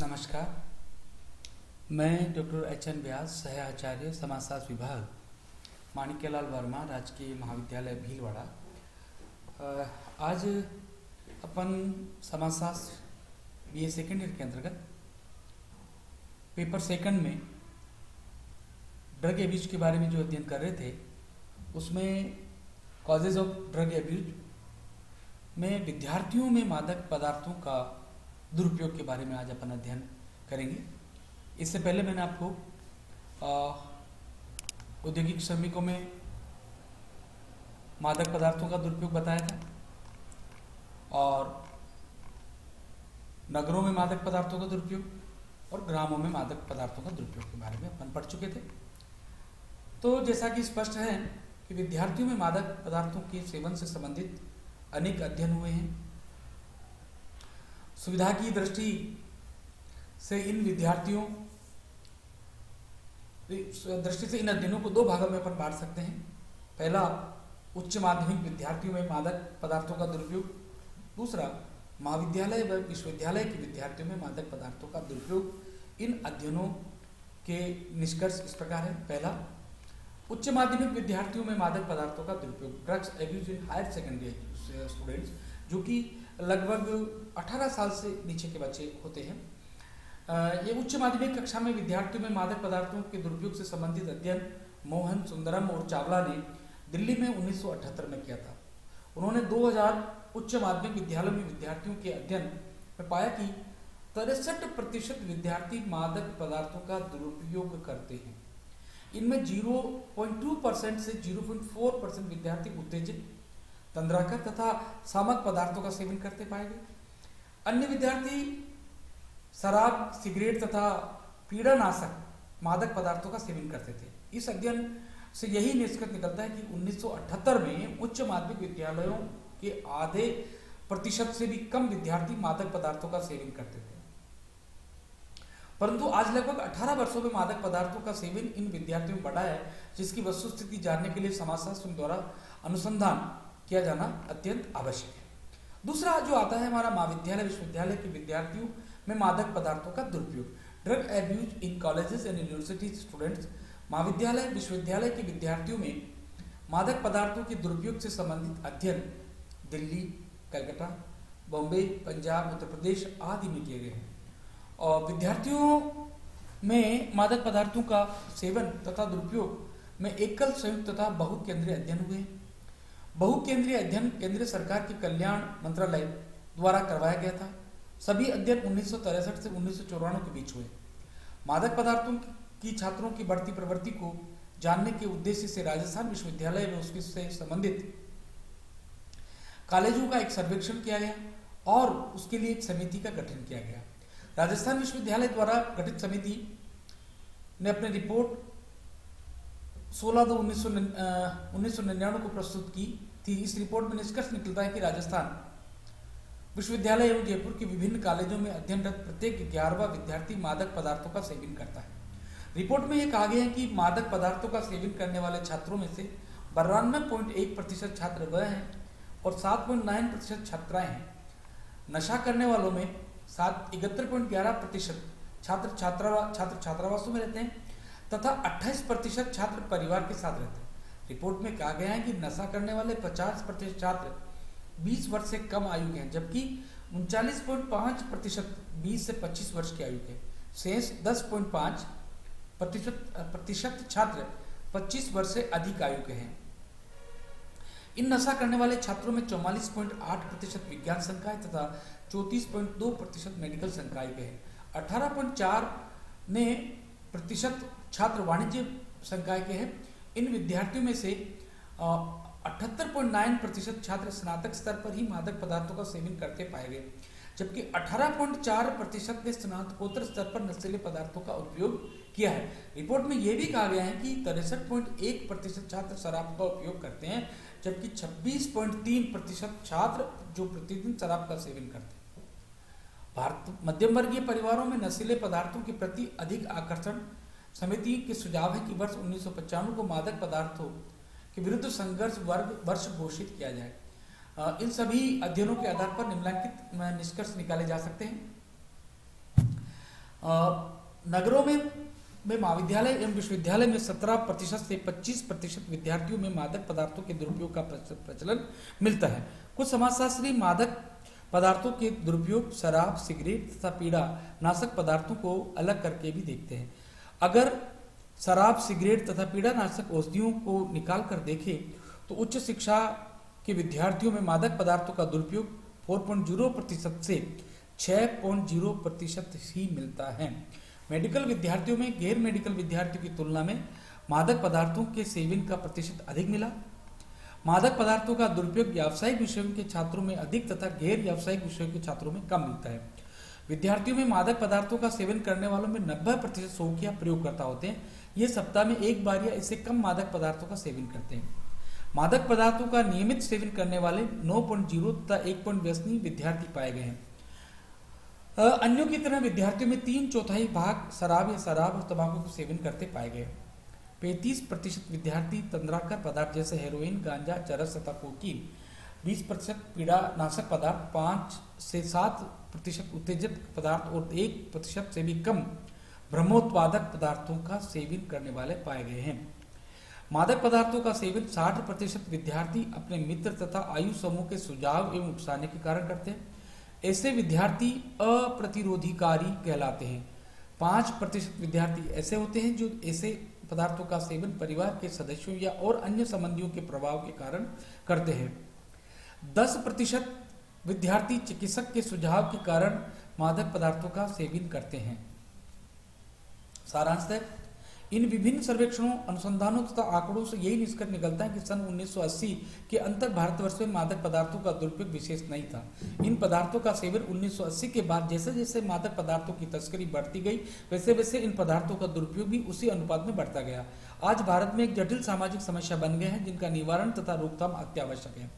नमस्कार। मैं doctor H.N.. व्यास, सह आचार्य समाजशास्त्र विभाग, माणिक्यलाल वर्मा, राजकीय महाविद्यालय भीलवाड़ा। आज अपन समाजशास्त्र BA सेकेंड ईयर के अंतर्गत पेपर सेकंड में ड्रग एब्यूज के बारे में जो अध्ययन कर रहे थे, उसमें कॉजेज ऑफ ड्रग एब्यूज में विद्यार्थियों में मादक पदार्थों का दुरुपयोग के बारे में आज अपन अध्ययन करेंगे। इससे पहले मैंने आपको औद्योगिक श्रमिकों में मादक पदार्थों का दुरुपयोग बताया था और नगरों में मादक पदार्थों का दुरुपयोग और ग्रामों में मादक पदार्थों का दुरुपयोग के बारे में अपन पढ़ चुके थे। तो जैसा कि स्पष्ट है कि विद्यार्थियों में मादक पदार्थों के सेवन से संबंधित अनेक अध्ययन हुए हैं। सुविधा की दृष्टि से इन अध्ययनों को दो भागों में अपन बांट सकते हैं। पहला, उच्च माध्यमिक विद्यार्थियों में मादक पदार्थों का दुरुपयोग। दूसरा, महाविद्यालय व विश्वविद्यालय के विद्यार्थियों में मादक पदार्थों का दुरुपयोग। इन अध्ययनों के निष्कर्ष इस प्रकार है। पहला, उच्च माध्यमिक विद्यार्थियों में मादक पदार्थों का दुरुपयोग, drugs abuse in higher secondary students, जो कि लगभग 18 साल से नीचे के बच्चे होते हैं। ये उच्च माध्यमिक कक्षा में विद्यार्थियों में मादक पदार्थों के दुरुपयोग से संबंधित अध्ययन मोहन, सुंदरम और चावला ने दिल्ली में 1978 में किया था। उन्होंने 2000 उच्च माध्यमिक विद्यालयों में विद्यार्थियों के अध्ययन में पाया कि 63% विद्यार्थी मादक पदार्थों का दुरुपयोग करते हैं। इनमें 0.2% से 0.4% विद्यार्थी उत्तेजक, तंद्राकर तथा सामक पदार्थों का सेवन करते पाए गए। अन्य विद्यार्थी शराब, सिगरेट तथा पीड़ानाशक मादक पदार्थों का सेवन करते थे। इस अध्ययन से यही निष्कर्ष निकलता है कि 1978 में उच्च माध्यमिक विद्यालयों के आधे प्रतिशत से भी कम विद्यार्थी मादक पदार्थों का सेवन करते थे, परंतु आज लगभग 18 वर्षों में मादक पदार्थों का सेवन इन विद्यार्थियों में बढ़ा है, जिसकी वस्तुस्थिति जानने के लिए समाजशास्त्रियों द्वारा अनुसंधान किया जाना अत्यंत आवश्यक है। दूसरा जो आता है हमारा महाविद्यालय विश्वविद्यालय के विद्यार्थियों में मादक पदार्थों का दुरुपयोग, drug abuse in colleges and university students. महाविद्यालय विश्वविद्यालय के विद्यार्थियों में मादक पदार्थों के दुरुपयोग से संबंधित अध्ययन दिल्ली, कलकत्ता, बॉम्बे, पंजाब, उत्तर प्रदेश आदि में किए गए हैं। और विद्यार्थियों में मादक पदार्थों का सेवन तथा दुरुपयोग में एकल, संयुक्त तथा बहुकेंद्रीय अध्ययन हुए हैं। बहुकेंद्रीय अध्ययन केंद्र सरकार के कल्याण मंत्रालय द्वारा करवाया गया था। सभी अध्ययन 1963 से 1994 के बीच हुए। मादक पदार्थों की छात्रों की बढ़ती प्रवृत्ति को जानने के उद्देश्य से राजस्थान विश्वविद्यालय में उससे संबंधित कॉलेजों का एक सर्वेक्षण किया गया और उसके लिए एक समिति का गठन किया गया। राजस्थान विश्वविद्यालय द्वारा गठित समिति ने अपनी रिपोर्ट 16/2/1999 को प्रस्तुत की थी। इस रिपोर्ट में निष्कर्ष निकलता है कि राजस्थान विश्वविद्यालय एवं जयपुर के विभिन्न कॉलेजों में अध्ययनरत प्रत्येक 11वां विद्यार्थी मादक पदार्थों का सेवन करता है। रिपोर्ट में यह कहा गया है कि मादक पदार्थों का सेवन करने वाले छात्रों में से 92.1% छात्र वह हैं और 7.9% छात्राएं हैं। नशा करने वालों में 71.11% छात्र छात्रावासों में रहते हैं तथा 28% छात्र परिवार के साथ रहते हैं। रिपोर्ट में कहा गया है कि नशा करने वाले 50% छात्र 20 वर्ष से कम आयु के हैं, जबकि 39.5% 20 से 25 वर्ष की आयु के। शेष 10.5% छात्र 25 वर्ष से अधिक आयु के हैं। इन नशा करने वाले छात्रों में 44.8% विज्ञान संकाय तथा 34.2% मेडिकल संकाय के हैं। 18.4% छात्र वाणिज्य संकाय के हैं। इन विद्यार्थियों में से 78.9% छात्र स्नातक स्तर पर ही मादक पदार्थों का सेवन करते पाए गए, जबकि 18.4% ने स्नातकोत्तर स्तर पर नशीले पदार्थों का उपयोग किया है। रिपोर्ट में यह भी कहा गया है कि 63.1% छात्र शराब का उपयोग करते हैं, जबकि 26.3% छात्र जो प्रतिदिन शराब का सेवन करते हैं। भारत मध्यम वर्गीय परिवारों में नशीले पदार्थों के प्रति अधिक आकर्षण समिति के सुझाव है कि वर्ष 1995 को मादक पदार्थों के विरुद्ध संघर्ष वर्ष घोषित किया जाए। इन सभी अध्ययनों के आधार पर निम्नलिखित निष्कर्ष निकाले जा सकते हैं। नगरों में महाविद्यालय एवं विश्वविद्यालय में 17% से 25% विद्यार्थियों में मादक पदार्थों के दुरुपयोग का प्रचलन मिलता है। कुछ समाजशास्त्री मादक पदार्थों के दुरुपयोग शराब, सिगरेट तथा पीड़ा नाशक पदार्थों को अलग करके भी देखते हैं। अगर शराब, सिगरेट तथा पीड़ा नाशक औषधियों को निकाल कर देखें तो उच्च शिक्षा के विद्यार्थियों में मादक पदार्थों का दुरुपयोग 4.0% से 6.0% ही मिलता है। मेडिकल विद्यार्थियों में गैर मेडिकल विद्यार्थियों की तुलना में मादक पदार्थों के सेवन का प्रतिशत अधिक मिला। मादक पदार्थों का दुरुपयोग व्यावसायिक विषयों के छात्रों में अधिक तथा गैर व्यावसायिक विषयों के छात्रों में कम मिलता है। विद्यार्थियों में मादक पदार्थों का सेवन करने वालों में 90% शौकिया प्रयोगकर्ता होते हैं। ये सप्ताह में एक बार या इससे कम मादक पदार्थों का सेवन करते हैं। मादक पदार्थों का नियमित सेवन करने वाले 9.0 तथा 1 व्यसनी विद्यार्थी पाए गए हैं। अन्यों की तरह विद्यार्थियों में 3/4 भाग शराब या शराब और तंबाकू का सेवन करते पाए गए। 35% विद्यार्थी तंद्राकर पदार्थ जैसे हेरोइन, गांजा, चरस तथा कोकीन, 20% पीड़ा नाशक पदार्थ, 5 से 7% उत्तेजक पदार्थ और 1% से भी कम ब्रह्मोत्पादक पदार्थों का सेवन करने वाले पाए गए हैं। मादक पदार्थों का सेवन 60% विद्यार्थी अपने मित्र तथा आयु समूह के सुझाव एवं उकसाने के कारण करते हैं। ऐसे विद्यार्थी अप्रतिरोधीकारी कहलाते हैं। 5% विद्यार्थी ऐसे होते हैं जो ऐसे पदार्थों का सेवन परिवार के सदस्यों या और अन्य संबंधियों के प्रभाव के कारण करते हैं। 10% विद्यार्थी चिकित्सक के सुझाव के कारण मादक पदार्थों का सेवन करते हैं। सारांश है, इन विभिन्न सर्वेक्षणों, अनुसंधानों तथा आंकड़ों से यही निष्कर्ष निकलता है कि सन 1980 के अंतर भारतवर्ष में मादक पदार्थों का दुरुपयोग विशेष नहीं था। इन पदार्थों का सेवन 1980 के बाद जैसे जैसे मादक पदार्थों की तस्करी बढ़ती गई वैसे वैसे इन पदार्थों का दुरुपयोग भी उसी अनुपात में बढ़ता गया। आज भारत में एक जटिल सामाजिक समस्या बन गए हैं जिनका निवारण तथा रोकथाम अत्यावश्यक है।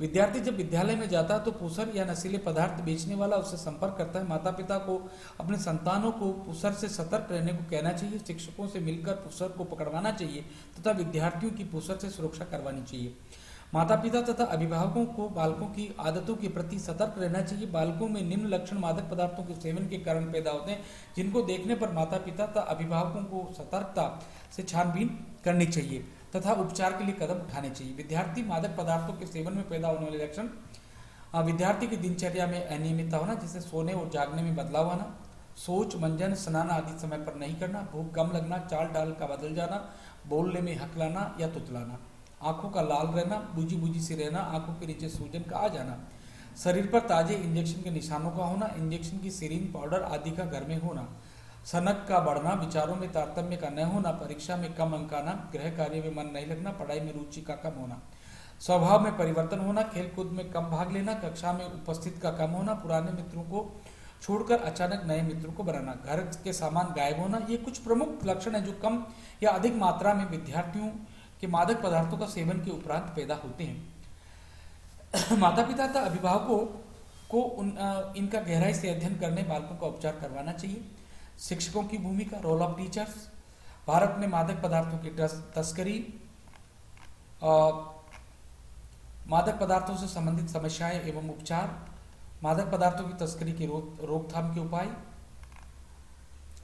विद्यार्थी जब विद्यालय में जाता है तो पुसर या नशीले पदार्थ बेचने वाला उससे संपर्क करता है। माता पिता को अपने संतानों को पुसर से सतर्क रहने को कहना चाहिए। शिक्षकों से मिलकर पुसर को पकड़वाना चाहिए तथा विद्यार्थियों की पुसर से सुरक्षा करवानी चाहिए। माता पिता तथा अभिभावकों को बालकों की आदतों के प्रति सतर्क रहना चाहिए। बालकों में निम्न लक्षण मादक पदार्थों के सेवन के कारण पैदा होते हैं जिनको देखने पर माता पिता तथा अभिभावकों को सतर्कता से छानबीन करनी चाहिए तथा उपचार के लिए कदम उठाने चाहिए। विद्यार्थी मादक पदार्थों के सेवन में पैदा होने वाले लक्षण: विद्यार्थी की दिनचर्या में अनियमितता होना, जैसे सोने और जागने में बदलाव आना, सोच, मंजन, स्नान आदि समय पर नहीं करना, भूख कम लगना, चाल डाल का बदल जाना, बोलने में हकलाना या तुतलाना, आंखों का लाल रहना, बूझी बूझी से रहना, आंखों के नीचे सूजन का आ जाना, शरीर पर ताजे इंजेक्शन के निशानों का होना, इंजेक्शन की सिरिंज, पाउडर आदि का घर में होना, सनक का बढ़ना, विचारों में तारतम्य का न होना, परीक्षा में कम अंक आना, गृह कार्य में मन नहीं लगना, पढ़ाई में रुचि का कम होना, स्वभाव में परिवर्तन होना, खेलकूद में कम भाग लेना, कक्षा में उपस्थित का कम होना, पुराने मित्रों को छोड़कर अचानक नए मित्रों को बनाना, घर के सामान गायब होना, ये कुछ प्रमुख लक्षण हैं जो कम या अधिक मात्रा में विद्यार्थियों के मादक पदार्थों का सेवन के उपरांत पैदा होते हैं। माता पिता तथा अभिभावकों को इनका गहराई से अध्ययन करने बालकों का उपचार करवाना चाहिए। शिक्षकों की भूमिका, रोल ऑफ टीचर्स। भारत में मादक पदार्थों की तस्करी, मादक पदार्थों से संबंधित समस्याएं एवं उपचार, मादक पदार्थों की तस्करी के रोकथाम के उपाय,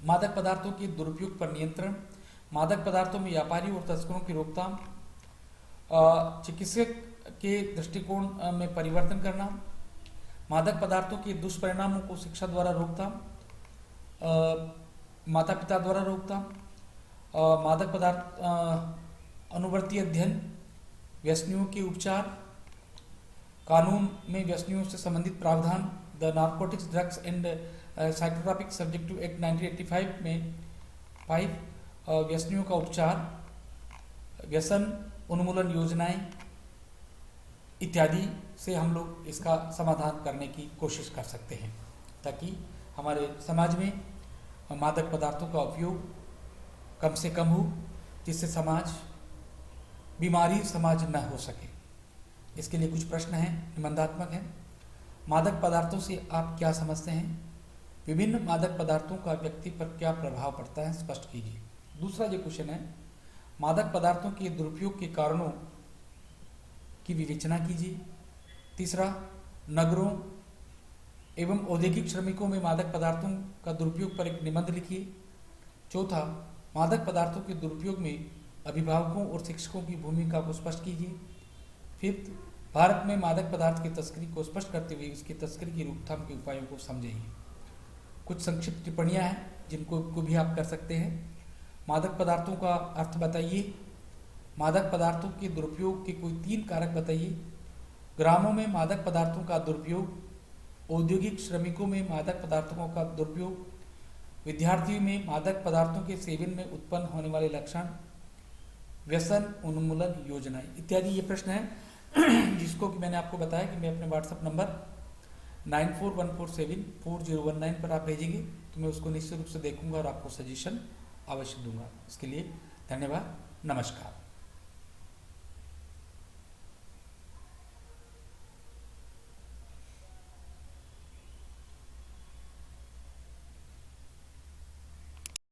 मादक पदार्थों के दुरुपयोग पर नियंत्रण, मादक पदार्थों में व्यापारी और तस्करों की रोकथाम, चिकित्सक के दृष्टिकोण में परिवर्तन करना, मादक पदार्थों के दुष्परिणामों को शिक्षा द्वारा रोकथाम, माता पिता द्वारा रोकथाम, मादक पदार्थ अनुवर्ती अध्ययन, व्यसनियों के उपचार, कानून में व्यसनियों से संबंधित प्रावधान, the narcotics, drugs and psychotropic subjective act 1985 में 5 व्यसनियों का उपचार, व्यसन उन्मूलन योजनाएं इत्यादि से हम लोग इसका समाधान करने की कोशिश कर सकते हैं ताकि हमारे समाज में मादक पदार्थों का उपयोग कम से कम हो, जिससे बीमारी समाज न हो सके। इसके लिए कुछ प्रश्न हैं, निबंधात्मक हैं। मादक पदार्थों से आप क्या समझते हैं? विभिन्न मादक पदार्थों का व्यक्ति पर क्या प्रभाव पड़ता है, स्पष्ट कीजिए। दूसरा जो क्वेश्चन है, मादक पदार्थों के दुरुपयोग के कारणों की विवेचना कीजिए। तीसरा, नगरों एवं औद्योगिक श्रमिकों में मादक पदार्थों का दुरुपयोग पर एक निबंध लिखिए। चौथा, मादक पदार्थों के दुरुपयोग में अभिभावकों और शिक्षकों की भूमिका को स्पष्ट कीजिए। फिफ्थ, भारत में मादक पदार्थ की तस्करी को स्पष्ट करते हुए इसकी तस्करी की रोकथाम के उपायों को समझिए। कुछ संक्षिप्त टिप्पणियां हैं जिनको भी आप कर सकते हैं। मादक पदार्थों का अर्थ बताइए। मादक पदार्थों के दुरुपयोग के कोई 3 कारक बताइए। ग्रामों में मादक पदार्थों का दुरुपयोग, औद्योगिक श्रमिकों में मादक पदार्थों का दुरुपयोग, विद्यार्थियों में मादक पदार्थों के सेवन में उत्पन्न होने वाले लक्षण, व्यसन उन्मूलन योजनाएं इत्यादि ये प्रश्न है जिसको कि मैंने आपको बताया कि मैं अपने व्हाट्सएप नंबर 9414740119 पर आप भेजेंगे तो मैं उसको निश्चित रूप से देखूंगा और आपको सजेशन अवश्य दूंगा। इसके लिए धन्यवाद, नमस्कार।